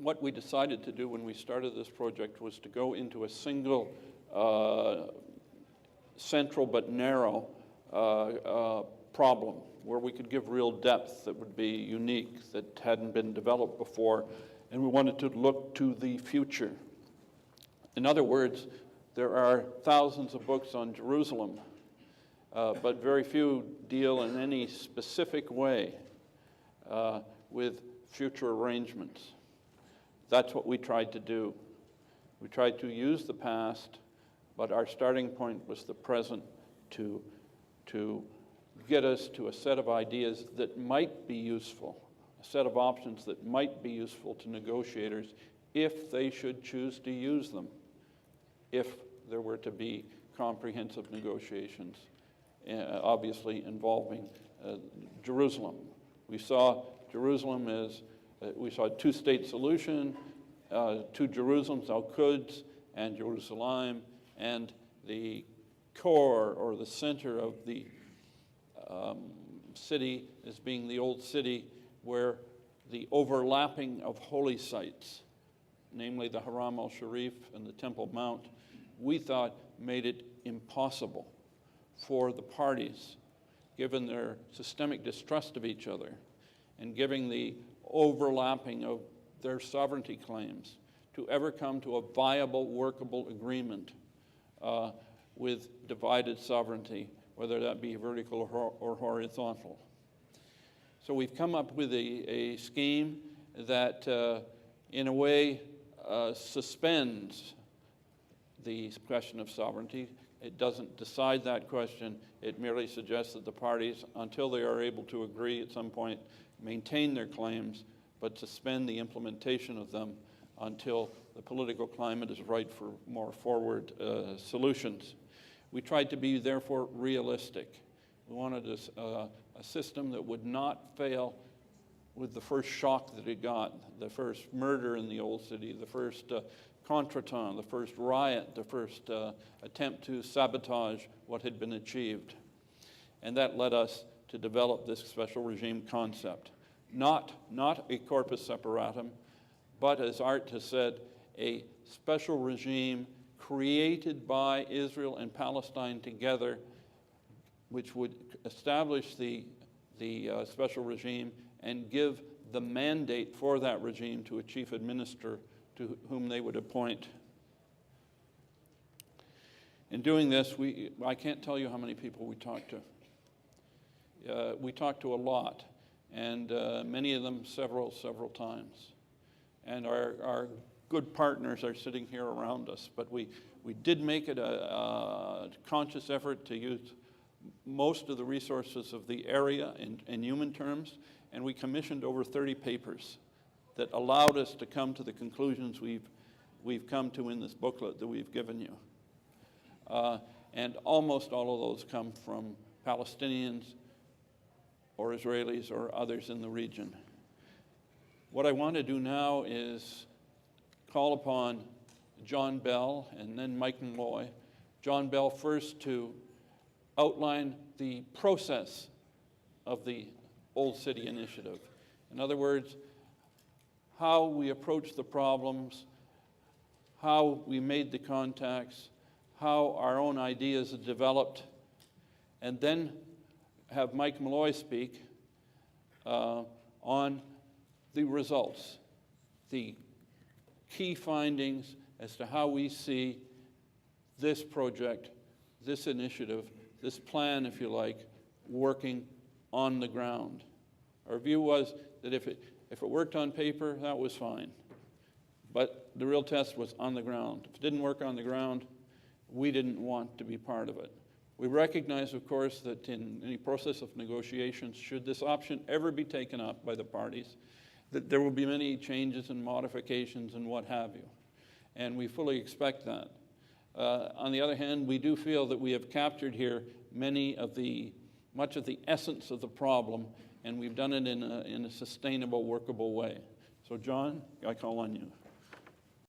what we decided to do when we started this project was to go into a single central but narrow problem where we could give real depth that would be unique, that hadn't been developed before, and we wanted to look to the future. In other words, there are thousands of books on Jerusalem, but very few deal in any specific way with future arrangements. That's what we tried to do. We tried to use the past, but our starting point was the present to get us to a set of ideas that might be useful, a set of options that might be useful to negotiators if they should choose to use them, if there were to be comprehensive negotiations, obviously involving Jerusalem. We saw Jerusalem as, we saw a two-state solution, two Jerusalems, Al-Quds and Jerusalem, and the core or the center of the city as being the old city, where the overlapping of holy sites, namely the Haram al-Sharif and the Temple Mount, we thought made it impossible for the parties, given their systemic distrust of each other and given the overlapping of their sovereignty claims, to ever come to a viable, workable agreement with divided sovereignty, whether that be vertical or horizontal. So we've come up with a scheme that, in a way, suspends the question of sovereignty. It doesn't decide that question. It merely suggests that the parties, until they are able to agree at some point, maintain their claims, but suspend the implementation of them until the political climate is right for more forward solutions. We tried to be, therefore, realistic. We wanted a system that would not fail with the first shock that it got, the first murder in the old city, the first contretemps, the first riot, the first attempt to sabotage what had been achieved. And that led us to develop this special regime concept. Not a corpus separatum, but, as Art has said, a special regime created by Israel and Palestine together, which would establish the special regime and give the mandate for that regime to a chief administrator to whom they would appoint. In doing this, I can't tell you how many people we talked to. We talked to a lot, and many of them several times. And our good partners are sitting here around us, but we did make it a conscious effort to use most of the resources of the area in human terms, and we commissioned over 30 papers that allowed us to come to the conclusions we've come to in this booklet that we've given you. And almost all of those come from Palestinians or Israelis or others in the region. What I want to do now is call upon John Bell and then Mike Malloy. John Bell first to outline the process of the Old City Initiative. In other words, how we approached the problems, how we made the contacts, how our own ideas developed, and then have Mike Malloy speak on the results, the key findings as to how we see this project, this initiative, this plan, if you like, working on the ground. Our view was that if it worked on paper, that was fine. But the real test was on the ground. If it didn't work on the ground, we didn't want to be part of it. We recognize, of course, that in any process of negotiations, should this option ever be taken up by the parties, that there will be many changes and modifications and what have you. And we fully expect that. On the other hand, we do feel that we have captured here much of the essence of the problem, and we've done it in a sustainable, workable way. So John, I call on you.